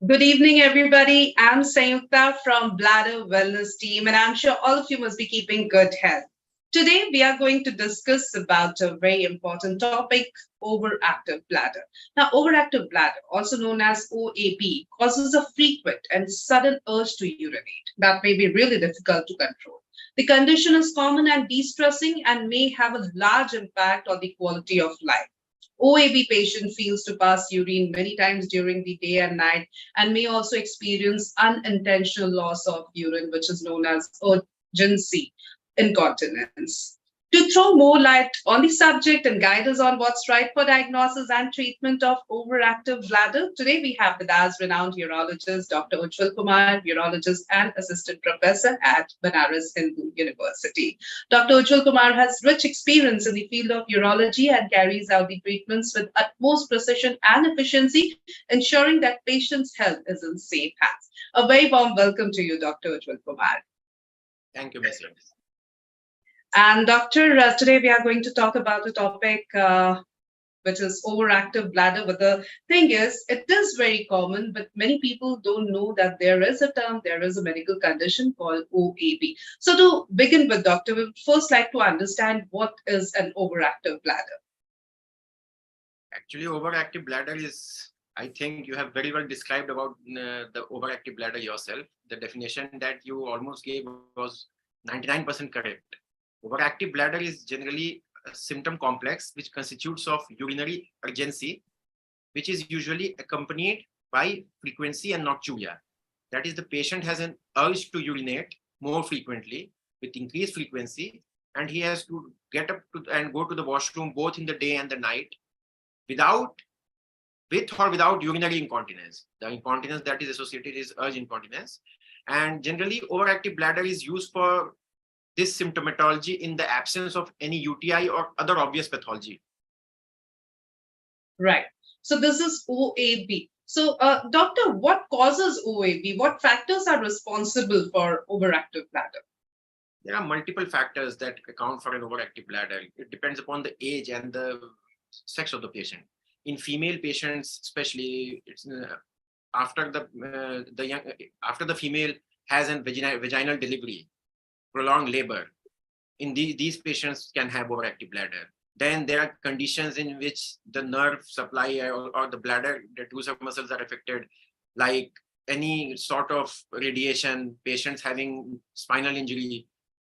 Good evening, everybody. I'm Sayukta from Bladder Wellness Team, and I'm sure all of you must be keeping good health. Today, we are going to discuss about a very important topic, overactive bladder. Now, overactive bladder, also known as OAB, causes a frequent and sudden urge to urinate that may be really difficult to control. The condition is common and distressing and may have a large impact on the quality of life. OAB patient feels to pass urine many times during the day and night and may also experience unintentional loss of urine, which is known as urgency incontinence. To throw more light on the subject and guide us on what's right for diagnosis and treatment of overactive bladder, today we have with us renowned urologist Dr. Ujwal Kumar, urologist and assistant professor at Banaras Hindu University. Dr. Ujwal Kumar has rich experience in the field of urology and carries out the treatments with utmost precision and efficiency, ensuring that patients' health is in safe hands. A very warm welcome to you, Dr. Ujwal Kumar. Thank you, Mr. And Doctor, today we are going to talk about a topic which is overactive bladder. But the thing is, it is very common, but many people don't know that there is a term, there is a medical condition called OAB. So to begin with, Doctor, we would first like to understand what is an overactive bladder. Actually, overactive bladder is, I think you have very well described about the overactive bladder yourself. The definition that you almost gave was 99% correct. Overactive bladder is generally a symptom complex which constitutes of urinary urgency, which is usually accompanied by frequency and nocturia. That is, the patient has an urge to urinate more frequently with increased frequency, and he has to get up to and go to the washroom both in the day and the night with or without urinary incontinence. The incontinence that is associated is urge incontinence. And generally, overactive bladder is used for this symptomatology in the absence of any UTI or other obvious pathology. Right. So this is OAB. So, doctor, what causes OAB? What factors are responsible for overactive bladder? There are multiple factors that account for an overactive bladder. It depends upon the age and the sex of the patient. In female patients, especially, it's after the female has a vaginal delivery, prolonged labor, in these patients can have overactive bladder. Then there are conditions in which the nerve supply or the bladder, the two submuscles are affected, like any sort of radiation, patients having spinal injury,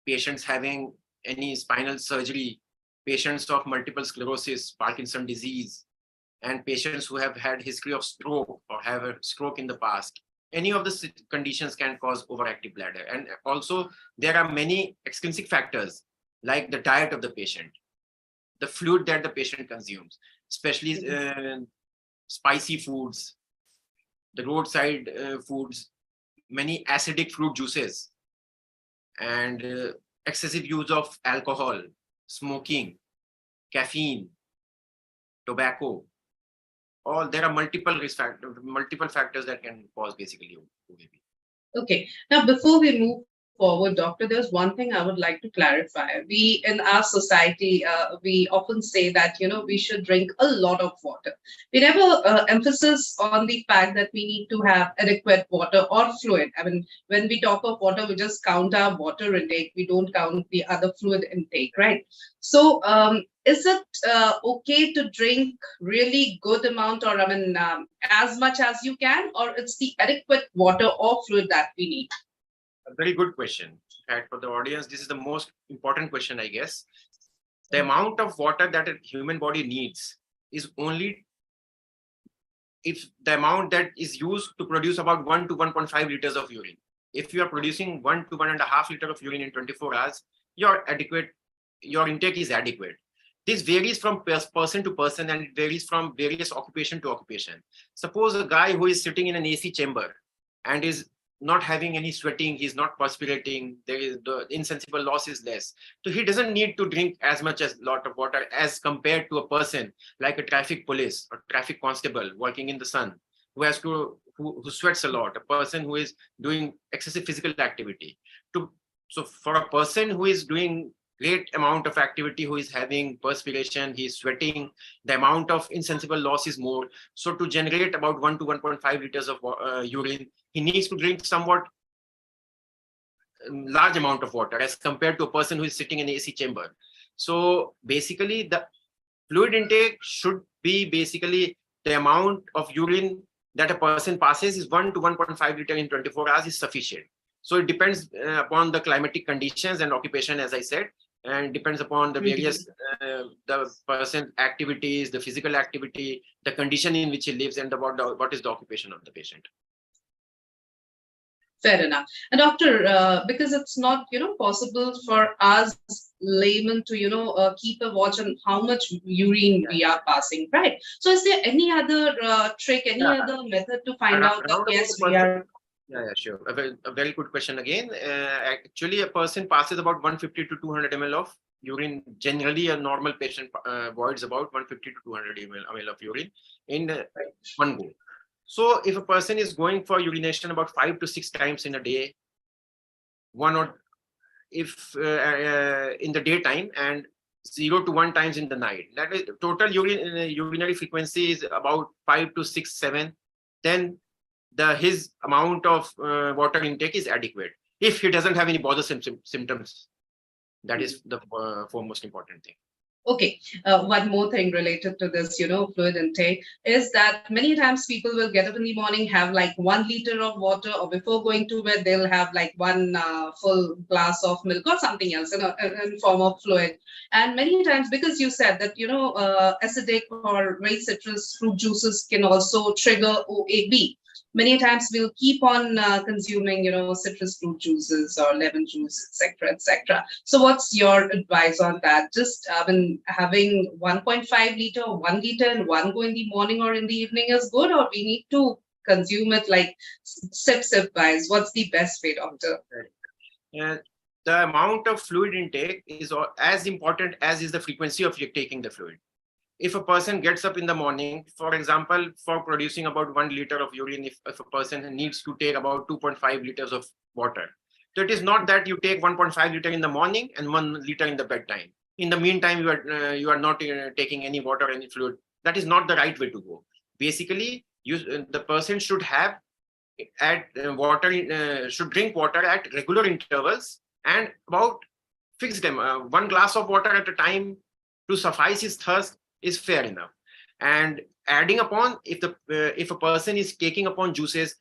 patients having any spinal surgery, patients of multiple sclerosis, Parkinson disease, and patients who have had history of stroke or have a stroke in the past. Any of the conditions can cause overactive bladder. And also there are many extrinsic factors like the diet of the patient, the fluid that the patient consumes, especially spicy foods, the roadside foods, many acidic fruit juices, and excessive use of alcohol, smoking, caffeine, tobacco. There are multiple factors that can cause basically OAB. Okay. Now, before we move forward, doctor, there's one thing I would like to clarify. We in our society, we often say that we should drink a lot of water. We never emphasis on the fact that we need to have adequate water or fluid. I mean, when we talk of water, we just count our water intake. We don't count the other fluid intake, right? So, is it okay to drink really good amount, or as much as you can, or it's the adequate water or fluid that we need? A very good question. In fact, for the audience, this is the most important question, I guess. The amount of water that a human body needs is only if the amount that is used to produce about 1 to 1.5 liters of urine. If you are producing 1 to 1.5 liters of urine in 24 hours, your intake is adequate. This varies from person to person, and it varies from various occupation to occupation. Suppose a guy who is sitting in an AC chamber and is not having any sweating, he's not perspirating, the insensible loss is less. So he doesn't need to drink as much as lot of water as compared to a person like a traffic police or traffic constable working in the sun who sweats a lot, a person who is doing excessive physical activity. So for a person who is doing great amount of activity, who is having perspiration, he is sweating, the amount of insensible loss is more. So to generate about 1 to 1.5 liters of urine, he needs to drink somewhat large amount of water as compared to a person who is sitting in an AC chamber. So basically the fluid intake should be basically the amount of urine that a person passes is 1 to 1.5 liter in 24 hours is sufficient. So it depends upon the climatic conditions and occupation, as I said, and depends upon the various the person's activities, the physical activity, the condition in which he lives, and what is the occupation of the patient. Fair enough. And doctor, because it's not, possible for us laymen to, keep a watch on how much urine we are passing, right? So is there any other trick, any other method to find out that, yes, we are... Yeah, sure. A very good question again. Actually, a person passes about 150 to 200 ml of urine. Generally, a normal patient voids about 150 to 200 ml of urine in one go. So if a person is going for urination about 5 to 6 times in a day, if in the daytime and 0 to 1 times in the night, that is total urinary frequency is about 5 to 6, 7, then his amount of water intake is adequate. If he doesn't have any bothersome symptoms, that is the foremost important thing. Okay, one more thing related to this, fluid intake is that many times people will get up in the morning, have like 1 liter of water, or before going to bed, they'll have like one full glass of milk or something else in form of fluid. And many times, because you said that, acidic or very citrus fruit juices can also trigger OAB. Many times we'll keep on consuming, citrus fruit juices or lemon juice, etc., etc. So what's your advice on that? Just having 1.5 liter or 1 liter in one go in the morning or in the evening is good, or we need to consume it like sip wise? What's the best way, doctor? The amount of fluid intake is as important as is the frequency of taking the fluid. If a person gets up in the morning, for example, for producing about 1 liter of urine, if a person needs to take about 2.5 liters of water. So it is not that you take 1.5 liter in the morning and 1 liter in the bedtime. In the meantime, you are not taking any water, any fluid. That is not the right way to go. Basically, the person should have should drink water at regular intervals and about fix them. 1 glass of water at a time to suffice his thirst is fair enough. And adding upon, if a person is taking upon juices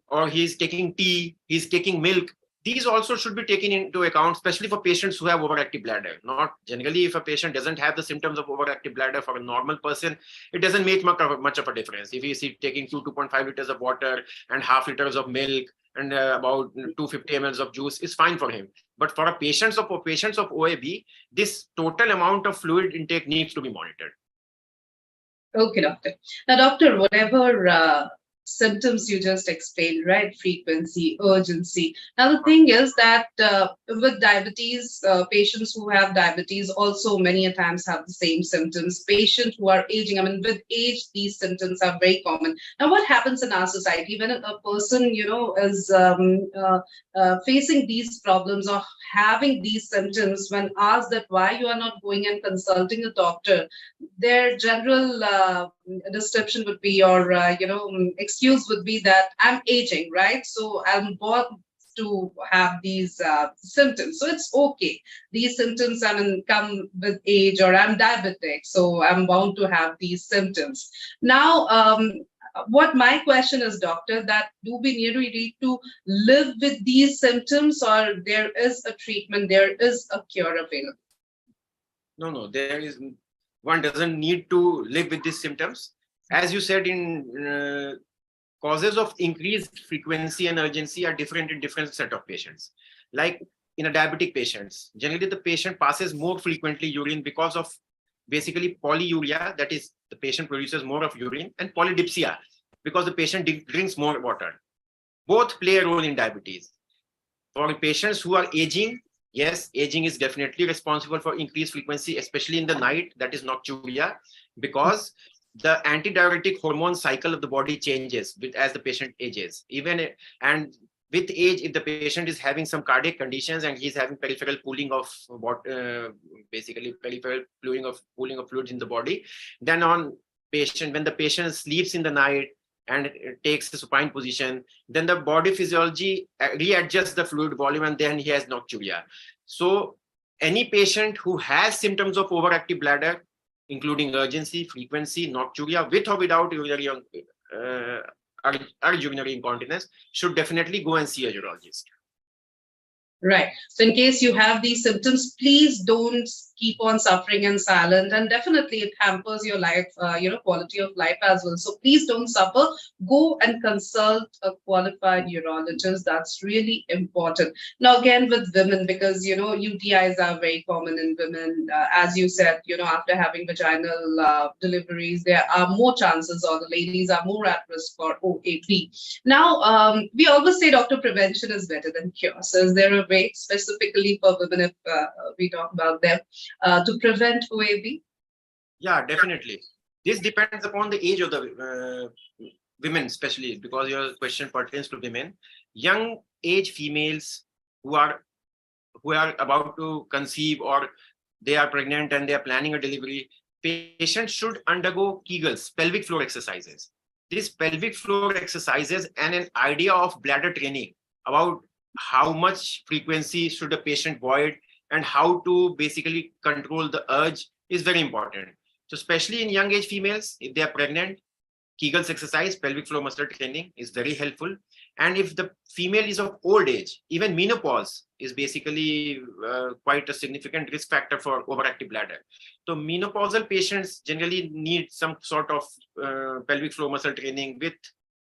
or he's taking tea, he's taking milk, these also should be taken into account, especially for patients who have overactive bladder. Not generally, if a patient doesn't have the symptoms of overactive bladder, for a normal person, it doesn't make much of a difference. If he's taking 2.5 liters of water and half liters of milk and about 250 ml of juice, is fine for him. But for patients of OAB, this total amount of fluid intake needs to be monitored. Okay, doctor. Now, doctor, whatever symptoms you just explained, right? Frequency, urgency. Now, the thing is that with diabetes, patients who have diabetes also many a times have the same symptoms. Patients who are aging, with age, these symptoms are very common. Now, what happens in our society when a person, is facing these problems or having these symptoms, when asked that why you are not going and consulting a doctor, their general description would be, or excuse would be that I'm aging, right? So I'm born to have these symptoms. So it's okay. These symptoms come with age, or I'm diabetic, so I'm bound to have these symptoms. Now, what my question is, doctor, that do we need to live with these symptoms, or there is a treatment, there is a cure available? No, there is. One doesn't need to live with these symptoms. As you said, in causes of increased frequency and urgency are different in different set of patients. Like in a diabetic patients, generally the patient passes more frequently urine because of basically polyuria, that is the patient produces more of urine, and polydipsia, because the patient drinks more water. Both play a role in diabetes. For patients who are aging, yes, aging is definitely responsible for increased frequency, especially in the night, that is nocturia, because the antidiuretic hormone cycle of the body changes as the patient ages. And with age, if the patient is having some cardiac conditions and he's having peripheral pooling of basically peripheral pooling of fluids in the body, then when the patient sleeps in the night and takes the supine position, then the body physiology readjusts the fluid volume and then he has nocturia. So any patient who has symptoms of overactive bladder, including urgency, frequency, nocturia, with or without urinary incontinence, should definitely go and see a urologist. Right. So in case you have these symptoms, please don't keep on suffering in silence, and definitely it hampers your life, quality of life as well. So please don't suffer. Go and consult a qualified urologist. That's really important. Now, again, with women, because, UTIs are very common in women. As you said, after having vaginal deliveries, there are more chances, or the ladies are more at risk for OAB. Now, we always say, doctor, prevention is better than cure. So is there a way specifically for women, if we talk about them, to prevent OAB? Yeah, definitely. This depends upon the age of the women, especially because your question pertains to women. Young age females who are about to conceive, or they are pregnant and they are planning a delivery, patients should undergo Kegels, pelvic floor exercises. These pelvic floor exercises and an idea of bladder training about how much frequency should a patient void and how to basically control the urge is very important. So especially in young age females, if they are pregnant, Kegels exercise, pelvic floor muscle training is very helpful. And if the female is of old age, even menopause is basically quite a significant risk factor for overactive bladder. So menopausal patients generally need some sort of pelvic floor muscle training with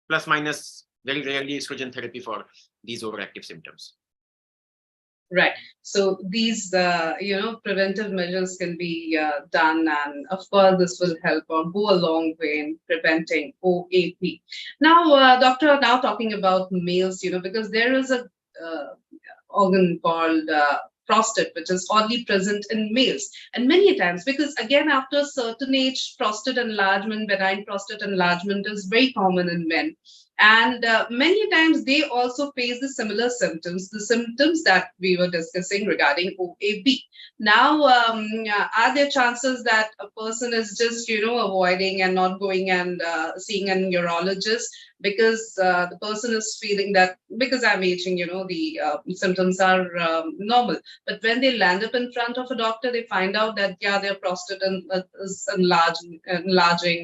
plus minus very rarely estrogen therapy for these overactive symptoms. Right. So these, preventive measures can be done, and of course, this will help or go a long way in preventing OAP. Now, doctor, now talking about males, because there is a organ called prostate, which is only present in males, and many times, because again, after a certain age, prostate enlargement, benign prostate enlargement is very common in men. And many times they also face the similar symptoms, the symptoms that we were discussing regarding OAB. Now, are there chances that a person is just, avoiding and not going and seeing a urologist because the person is feeling that because I'm aging, the symptoms are normal. But when they land up in front of a doctor, they find out that, yeah, their prostate is enlarging,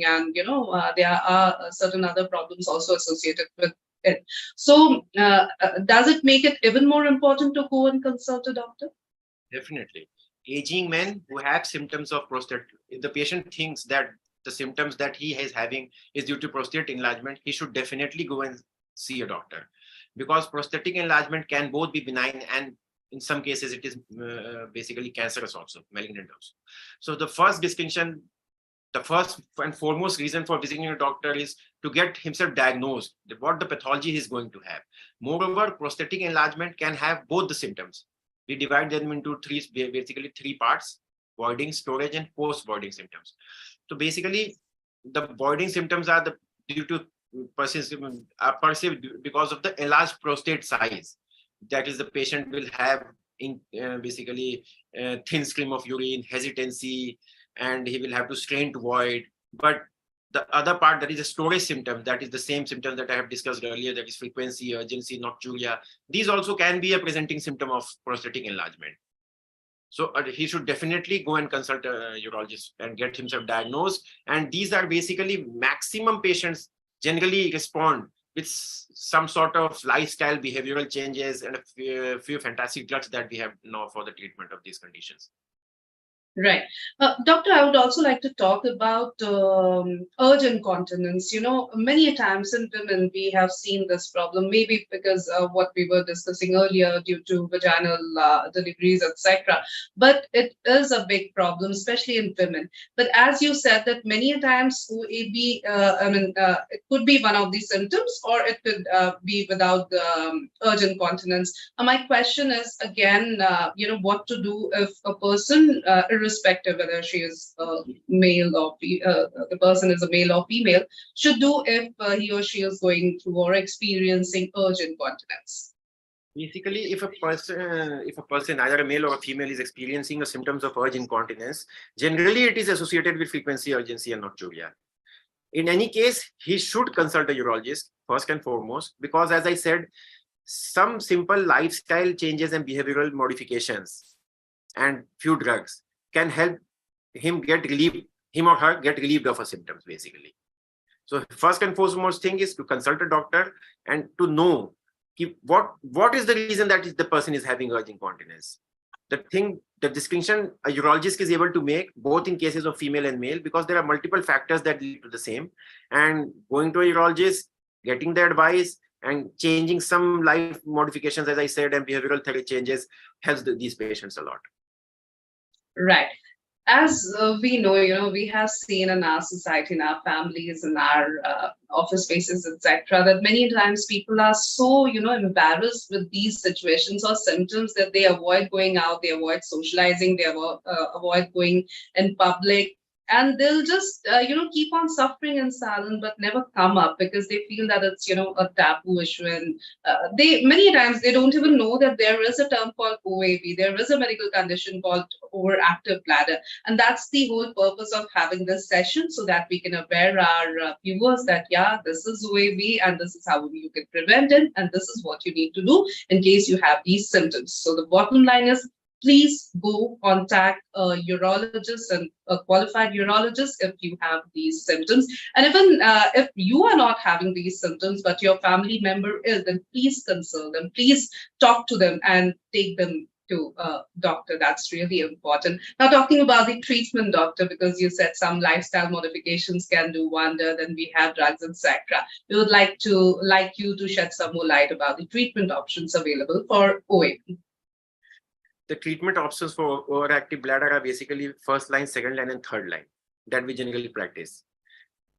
and, there are certain other problems also associated with it. So does it make it even more important to go and consult a doctor? Definitely. Aging men who have symptoms of prostate, if the patient thinks that the symptoms that he is having is due to prostate enlargement, he should definitely go and see a doctor, because prostatic enlargement can both be benign and in some cases it is basically cancerous also, malignant also. So the first distinction, the first and foremost reason for visiting a doctor is to get himself diagnosed, what the pathology he is going to have. Moreover, prostatic enlargement can have both the symptoms. We divide them into basically three parts: voiding, storage, and post-voiding symptoms. So basically, the voiding symptoms are due to perceived because of the enlarged prostate size. That is, the patient will have basically thin stream of urine, hesitancy, and he will have to strain to void. But the other part, that is a storage symptom, that is the same symptom that I have discussed earlier, that is frequency, urgency, nocturia. These also can be a presenting symptom of prostatic enlargement. So he should definitely go and consult a urologist and get himself diagnosed. And these are basically maximum patients generally respond with some sort of lifestyle behavioral changes and a few fantastic drugs that we have now for the treatment of these conditions. Right. Doctor, I would also like to talk about urge incontinence. Many times in women, we have seen this problem, maybe because of what we were discussing earlier due to vaginal deliveries, etc. But it is a big problem, especially in women. But as you said, that many times OAB, it could be one of these symptoms, or it could be without the urge incontinence. My question is, again, what to do if a person irrespective whether she is male or the person is a male or female, should do if he or she is going through or experiencing urge incontinence? Basically, if a person, either a male or a female, is experiencing the symptoms of urge incontinence, generally it is associated with frequency, urgency, and nocturia. In any case, he should consult a urologist first and foremost, because as I said, some simple lifestyle changes and behavioral modifications and few drugs can help him or her get relieved of her symptoms, basically. So first and foremost thing is to consult a doctor and to know what is the reason that the person is having urge incontinence. The distinction a urologist is able to make both in cases of female and male, because there are multiple factors that lead to the same, and going to a urologist, getting the advice and changing some life modifications, as I said, and behavioral therapy changes helps these patients a lot. Right. As we know, we have seen in our society, in our families, in our office spaces, etc., that many times people are so, embarrassed with these situations or symptoms that they avoid going out, they avoid socializing, they avoid going in public. And they'll just, keep on suffering in silence, but never come up because they feel that it's, a taboo issue. And many times they don't even know that there is a term called OAB. There is a medical condition called overactive bladder. And that's the whole purpose of having this session, so that we can aware our viewers that, yeah, this is OAB and this is how you can prevent it. And this is what you need to do in case you have these symptoms. So the bottom line is, please go contact a urologist and a qualified urologist if you have these symptoms. And even if you are not having these symptoms, but your family member is, then please consult them, please talk to them and take them to a doctor. That's really important. Now, talking about the treatment, doctor, because you said some lifestyle modifications can do wonder, then we have drugs, etc. We would like you to shed some more light about the treatment options available for OAB. The treatment options for overactive bladder are basically first line, second line, and third line that we generally practice.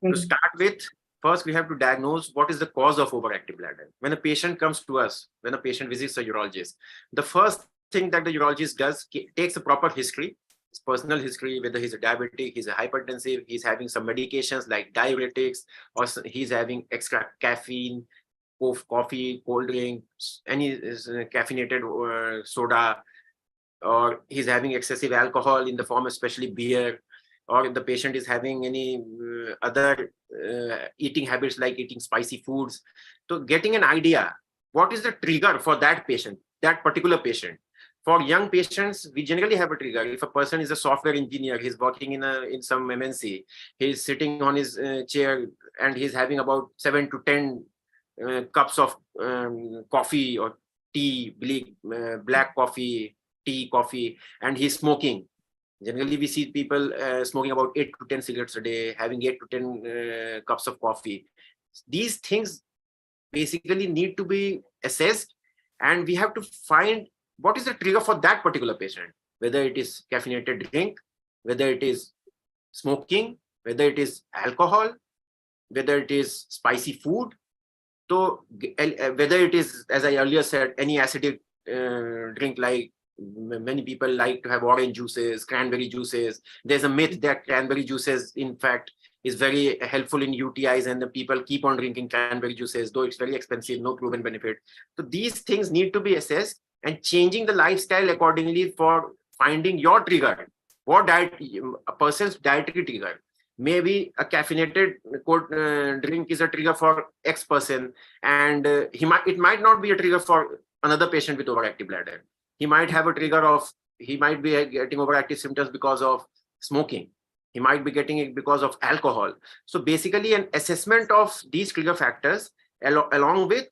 To start with, first we have to diagnose what is the cause of overactive bladder. When a patient comes to us, when a patient visits a urologist, the first thing that the urologist does, takes a proper history, his personal history, whether he's a diabetic, he's a hypertensive, he's having some medications like diuretics, or he's having extra caffeine, coffee, cold drink, any caffeinated soda, or he's having excessive alcohol in the form especially beer, or if the patient is having any other eating habits like eating spicy foods. So getting an idea, what is the trigger for that patient, that particular patient. For young patients, we generally have a trigger. If a person is a software engineer, he's working in some MNC, he's sitting on his chair and he's having about 7 to 10 cups of coffee or tea, black coffee, tea, coffee, and he's smoking. Generally, we see people smoking about 8 to 10 cigarettes a day, having 8 to 10 cups of coffee. These things basically need to be assessed, and we have to find what is the trigger for that particular patient, whether it is caffeinated drink, whether it is smoking, whether it is alcohol, whether it is spicy food. So whether it is, as I earlier said, any acidic drink, like many people like to have orange juices, cranberry juices. There's a myth that cranberry juices, in fact, is very helpful in UTIs, and the people keep on drinking cranberry juices, though it's very expensive, no proven benefit. So these things need to be assessed and changing the lifestyle accordingly for finding your trigger. What diet, a person's dietary trigger. Maybe a caffeinated drink is a trigger for X person, and it might not be a trigger for another patient with overactive bladder. He might have a trigger of, he might be getting overactive symptoms because of smoking. He might be getting it because of alcohol. So basically an assessment of these trigger factors along with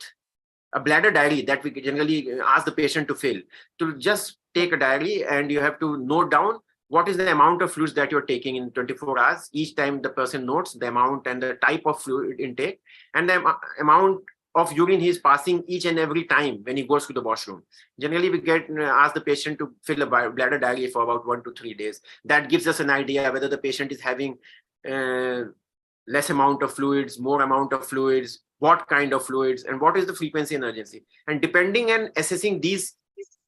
a bladder diary that we generally ask the patient to fill. To just take a diary and you have to note down what is the amount of fluids that you're taking in 24 hours. Each time the person notes the amount and the type of fluid intake and the amount of urine he is passing each and every time when he goes to the washroom. Generally, we ask the patient to fill a bladder diary for about 1 to 3 days. That gives us an idea whether the patient is having less amount of fluids, more amount of fluids, what kind of fluids, and what is the frequency and urgency. And depending and assessing these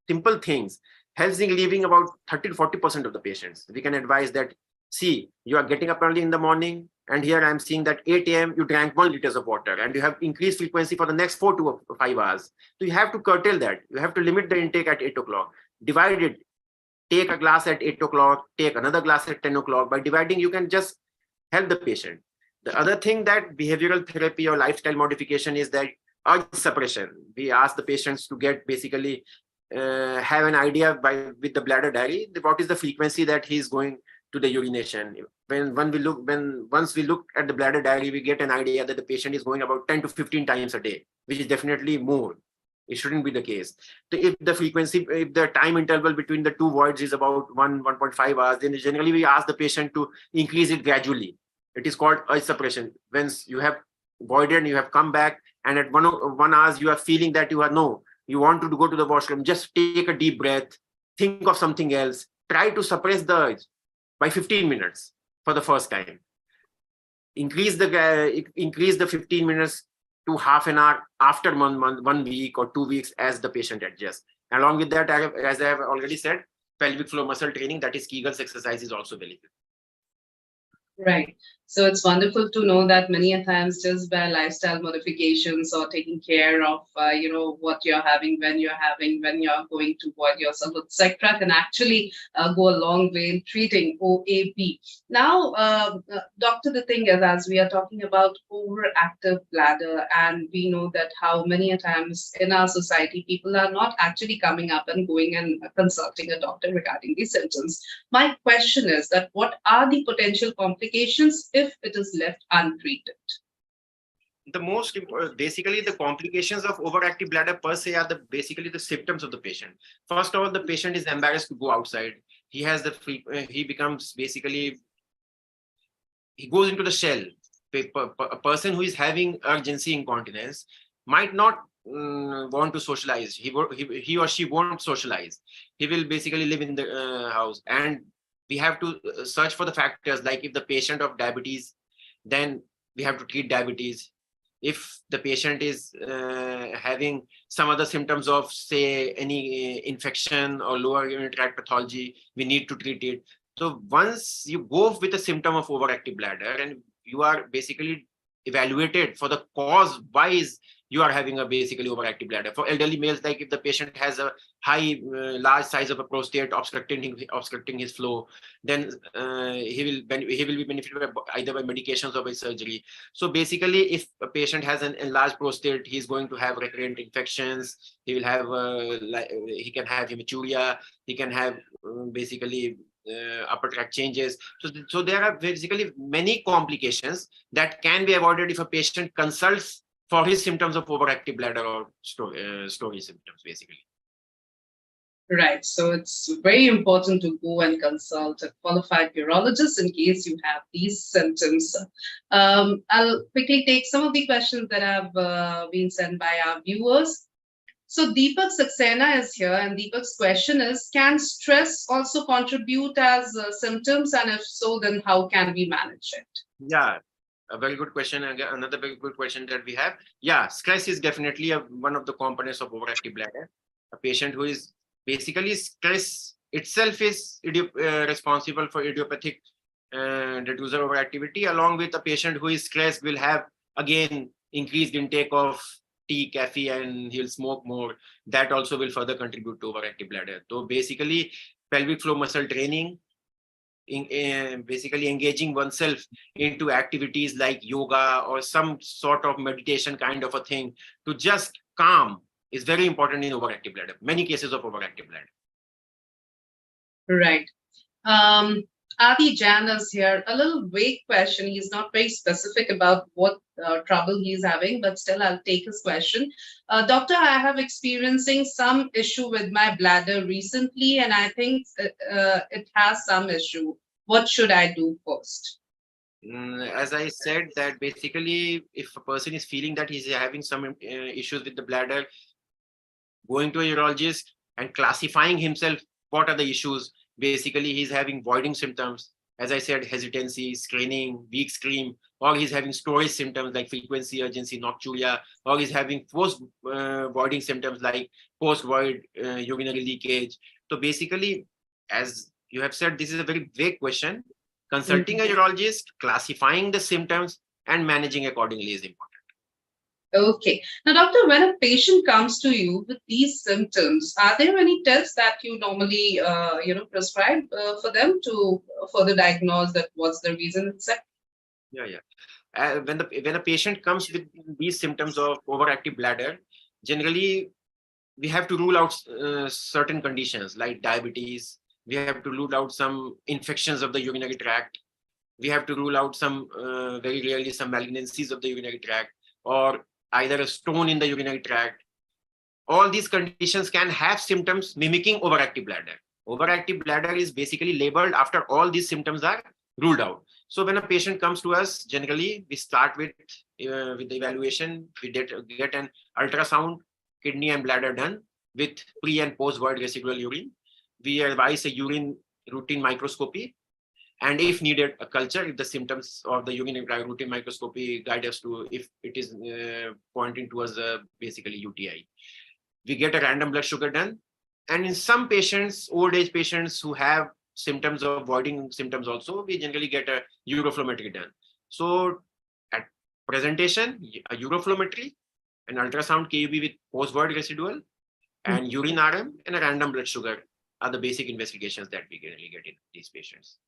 simple things, helps in relieving about 30 to 40% of the patients. We can advise that, see, you are getting up early in the morning, and here I'm seeing that 8 a.m. you drank 1 liter of water, and you have increased frequency for the next 4 to 5 hours. So you have to curtail that. You have to limit the intake at 8 o'clock. Divide it. Take a glass at 8 o'clock, take another glass at 10 o'clock. By dividing, you can just help the patient. The other thing that behavioral therapy or lifestyle modification is that urge suppression. We ask the patients to get basically have an idea with the bladder diary, what is the frequency that he's going to the urination. Once we look at the bladder diary, we get an idea that the patient is going about 10 to 15 times a day, which is definitely more. It shouldn't be the case. So if the time interval between the two voids is about 1.5 hours, then generally we ask the patient to increase it gradually. It is called urge suppression. Once you have voided and you have come back, and at 1 hour you are feeling that you want to go to the washroom, just take a deep breath, think of something else, try to suppress the urge by 15 minutes for the first time. Increase the 15 minutes to half an hour after 1 week or 2 weeks as the patient adjusts. Along with that, as I have already said, pelvic floor muscle training, that is Kegels exercise, is also very good. Right. So it's wonderful to know that many a times just by lifestyle modifications or taking care of, what you're having, when you're going to void yourself, etc., can actually go a long way in treating OAB. Now, doctor, the thing is, as we are talking about overactive bladder, and we know that how many a times in our society, people are not actually coming up and going and consulting a doctor regarding these symptoms. My question is that what are the potential complications if it is left untreated? Basically, the complications of overactive bladder per se are basically the symptoms of the patient. First of all, the patient is embarrassed to go outside. He goes into the shell. A person who is having urgency incontinence might not want to socialize. He or she won't socialize. He will basically live in the house, and we have to search for the factors, like if the patient of diabetes, then we have to treat diabetes. If the patient is having some other symptoms of, say, any infection or lower urinary tract pathology, we need to treat it. So once you go with a symptom of overactive bladder and you are basically evaluated for the cause, why is you are having a basically overactive bladder. For elderly males, like if the patient has a large size of a prostate obstructing his flow, then he will be benefited either by medications or by surgery. So basically, if a patient has an enlarged prostate, he's going to have recurrent infections. He will have he can have hematuria. He can have basically upper tract changes. So there are basically many complications that can be avoided if a patient consults for his symptoms of overactive bladder or story symptoms, basically. Right. So it's very important to go and consult a qualified urologist in case you have these symptoms. I'll quickly take some of the questions that have been sent by our viewers. So Deepak Saxena is here, and Deepak's question is, can stress also contribute as symptoms? And if so, then how can we manage it? Yeah. A very good question. Another very good question that we have. Yeah, stress is definitely one of the components of overactive bladder. A patient who is basically, stress itself is responsible for idiopathic reducer overactivity. Along with a patient who is stressed will have again increased intake of tea, caffeine, and he'll smoke more. That also will further contribute to overactive bladder. So basically, pelvic floor muscle training, basically engaging oneself into activities like yoga or some sort of meditation kind of a thing to just calm is very important in overactive bladder, many cases of overactive bladder. Right. Adi Jan is here. A little vague question. He's not very specific about what trouble he's having, but still I'll take his question. Doctor, I have experiencing some issue with my bladder recently, and I think it has some issue. What should I do first? As I said, that basically if a person is feeling that he's having some issues with the bladder, going to a urologist and classifying himself, what are the issues? Basically, he's having voiding symptoms. as I said, hesitancy, straining, weak scream, or he's having storage symptoms like frequency, urgency, nocturia, or he's having post-voiding symptoms like post-void urinary leakage. So basically, as you have said, this is a very vague question. Consulting a urologist, classifying the symptoms, and managing accordingly is important. Okay. Now, doctor, when a patient comes to you with these symptoms, are there any tests that you normally, prescribe for them to further diagnose that what's the reason, etc.? Yeah. When a patient comes with these symptoms of overactive bladder, generally we have to rule out certain conditions like diabetes. We have to rule out some infections of the urinary tract. We have to rule out some, very rarely, some malignancies of the urinary tract, or either a stone in the urinary tract. All these conditions can have symptoms mimicking overactive bladder. Overactive bladder is basically labeled after all these symptoms are ruled out. So when a patient comes to us, generally we start with the evaluation. We get an ultrasound, kidney and bladder done with pre and post void residual urine. We advise a urine routine microscopy, and if needed, a culture if the symptoms of the urine routine microscopy guide us to if it is pointing towards basically UTI. We get a random blood sugar done, and in some patients, old age patients who have symptoms of voiding symptoms also, we generally get a uroflowmetry done. So at presentation, a uroflowmetry, an ultrasound KUB with post-void residual, and urine RM, and a random blood sugar are the basic investigations that we generally get in these patients.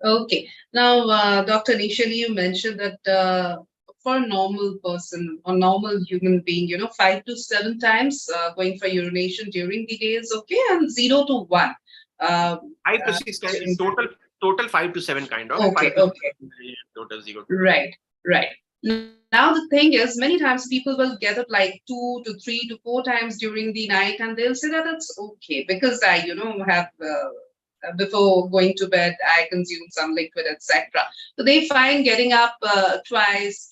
Okay. Now, doctor, initially you mentioned that for a normal person or normal human being, 5 to 7 times going for urination during the day is okay, and 0 to 1. 5 to 6 times, total 5 to 7 kind of. Okay. Total 0 to 1. Right. Now the thing is, many times people will get up like 2 to 3 to 4 times during the night, and they'll say that that's okay because I, have before going to bed, I consume some liquid, etc. So they find getting up twice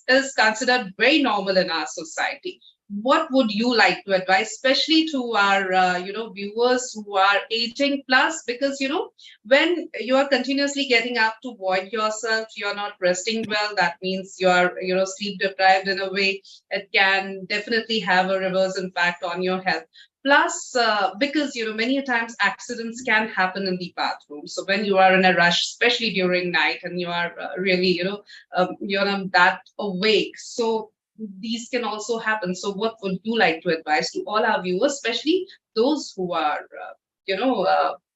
is considered very normal in our society. What would you like to advise, especially to our viewers who are aging plus? Because when you are continuously getting up to void yourself, you are not resting well. That means you are sleep deprived in a way. It can definitely have a reverse impact on your health. Plus, because many times accidents can happen in the bathroom. So when you are in a rush, especially during night, and you are really you're not that awake, so these can also happen. So what would you like to advise to all our viewers, especially those who are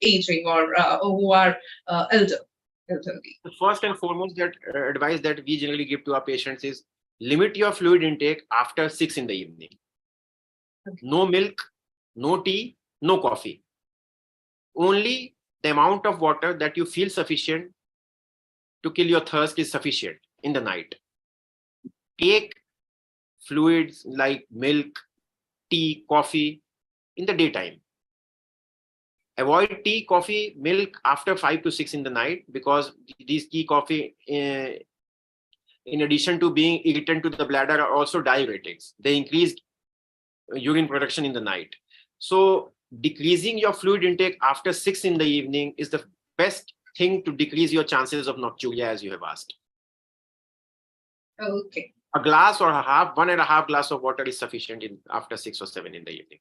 aging or who are elderly? The first and foremost that advice that we generally give to our patients is limit your fluid intake after 6 in the evening. Okay. No milk, no tea, no coffee. Only the amount of water that you feel sufficient to kill your thirst is sufficient in the night. Take fluids like milk, tea, coffee in the daytime. Avoid tea, coffee, milk after 5 to 6 in the night, because these tea, coffee, in addition to being irritant to the bladder, are also diuretics. They increase urine production in the night. So decreasing your fluid intake after 6 in the evening is the best thing to decrease your chances of nocturia, as you have asked. Okay. A glass or 1.5 glass of water is sufficient after 6 or 7 in the evening.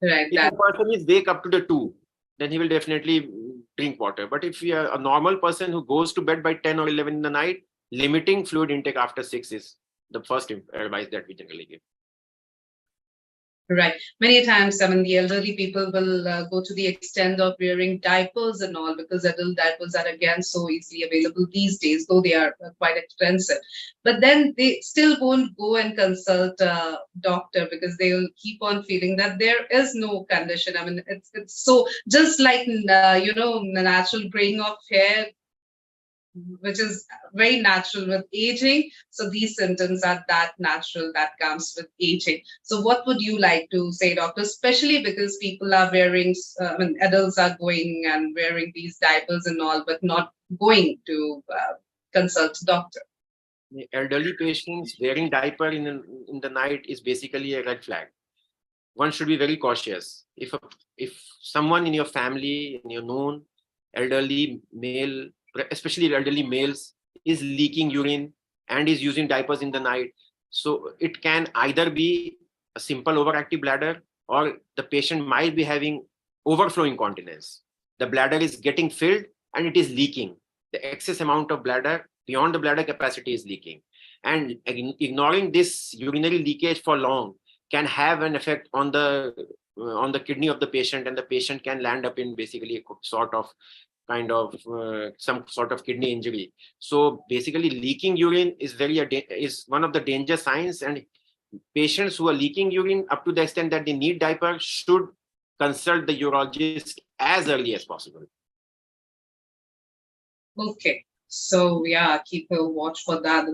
Right. If a person is wake up to the 2, then he will definitely drink water. But if you are a normal person who goes to bed by 10 or 11 in the night, limiting fluid intake after 6 is the first advice that we generally give. Right. Many times, the elderly people will go to the extent of wearing diapers and all, because adult diapers are again so easily available these days, though they are quite expensive. But then they still won't go and consult a doctor because they will keep on feeling that there is no condition. I mean, it's so just like the natural graying of hair, which is very natural with aging. So these symptoms are that natural that comes with aging. So what would you like to say, doctor, especially because people are wearing, adults are going and wearing these diapers and all, but not going to consult doctor? The elderly patients wearing diaper in the night is basically a red flag. One should be very cautious. If someone in your family, in your known, elderly male, especially elderly males, is leaking urine and is using diapers in the night. So it can either be a simple overactive bladder, or the patient might be having overflow incontinence. The bladder is getting filled and it is leaking. The excess amount of bladder beyond the bladder capacity is leaking. And ignoring this urinary leakage for long can have an effect on the kidney of the patient, and the patient can land up in basically a sort of some sort of kidney injury. So basically, leaking urine is one of the danger signs, and patients who are leaking urine up to the extent that they need diaper should consult the urologist as early as possible. Okay. So yeah, keep a watch for that.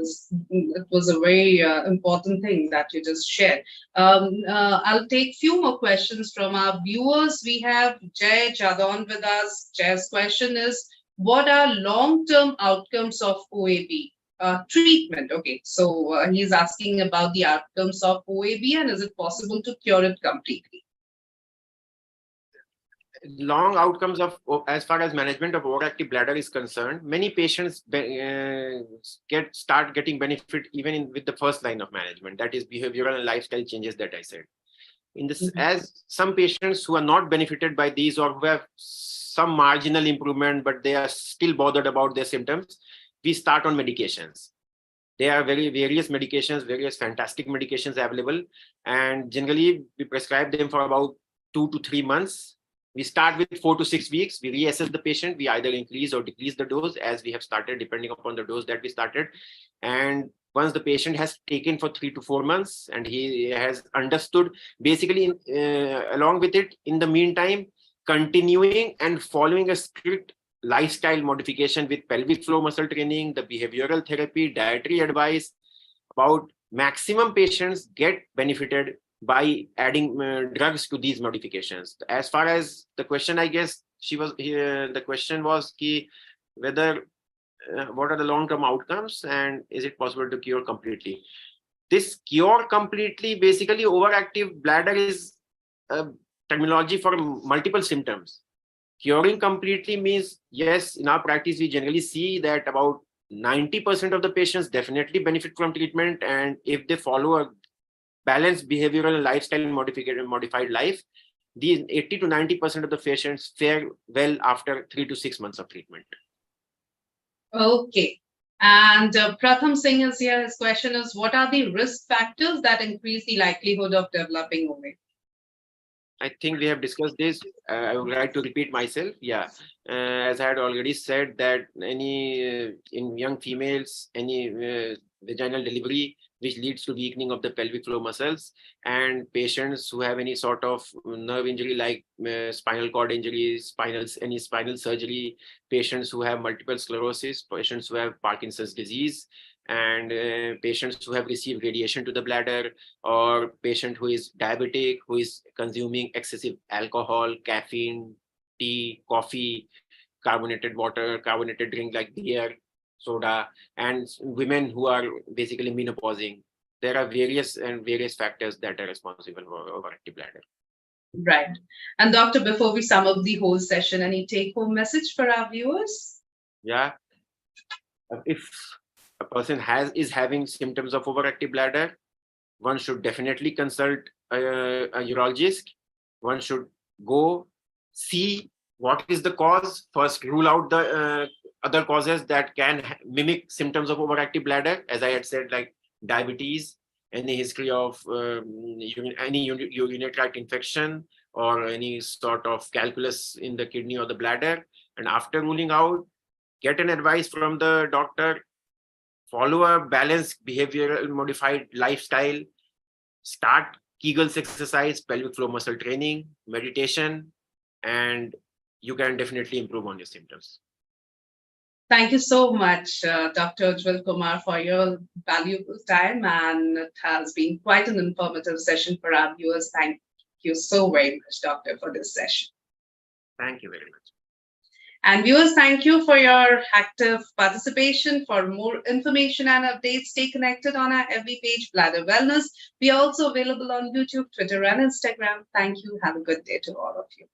It was a very important thing that you just shared. I'll take few more questions from our viewers. We have Jay Jadon with us. Jay's question is, what are long-term outcomes of OAB? Treatment. Okay, so he's asking about the outcomes of OAB and is it possible to cure it completely? Long outcomes of, as far as management of overactive bladder is concerned, many patients start getting benefit even with the first line of management, that is behavioral and lifestyle changes that I said. In this, as some patients who are not benefited by these, or who have some marginal improvement but they are still bothered about their symptoms, we start on medications. There are various medications, various fantastic medications available, and generally we prescribe them for about 2 to 3 months. We start with 4 to 6 weeks. We reassess the patient. We either increase or decrease the dose as we have started, depending upon the dose that we started. And once the patient has taken for 3 to 4 months and he has understood, basically along with it, in the meantime, continuing and following a strict lifestyle modification with pelvic floor muscle training, the behavioral therapy, dietary advice, about maximum patients get benefited by adding drugs to these modifications. As far as the question, I guess the question was whether what are the long-term outcomes and is it possible to cure completely? This cure completely, basically overactive bladder is a terminology for multiple symptoms. Curing completely means, yes, in our practice, we generally see that about 90% of the patients definitely benefit from treatment. And if they follow a balanced behavioral and lifestyle modified life, these 80 to 90% of the patients fare well after 3 to 6 months of treatment. Okay. And Pratham Singh is here. His question is, what are the risk factors that increase the likelihood of developing OAB? I think we have discussed this. I would like to repeat myself. Yeah, as I had already said, that in young females, any vaginal delivery which leads to weakening of the pelvic floor muscles, and patients who have any sort of nerve injury like spinal cord injury, any spinal surgery, patients who have multiple sclerosis, patients who have Parkinson's disease, and patients who have received radiation to the bladder, or patient who is diabetic, who is consuming excessive alcohol, caffeine, tea, coffee, carbonated water, carbonated drink like beer, soda, and women who are basically menopausing. There are various factors that are responsible for overactive bladder. Right. And doctor, before we sum up the whole session, any take-home message for our viewers? Yeah. If a person is having symptoms of overactive bladder, one should definitely consult a urologist. One should go see what is the cause. First, rule out the other causes that can mimic symptoms of overactive bladder, as I had said, like diabetes, any history of any urinary tract infection, or any sort of calculus in the kidney or the bladder. And after ruling out, get an advice from the doctor, follow a balanced behavioral modified lifestyle, start Kegels exercise, pelvic floor muscle training, meditation, and you can definitely improve on your symptoms. Thank you so much, Dr. Ujwal Kumar, for your valuable time, and it has been quite an informative session for our viewers. Thank you so very much, Doctor, for this session. Thank you very much. And viewers, thank you for your active participation. For more information and updates, stay connected on our FB page, Bladder Wellness. We are also available on YouTube, Twitter, and Instagram. Thank you. Have a good day to all of you.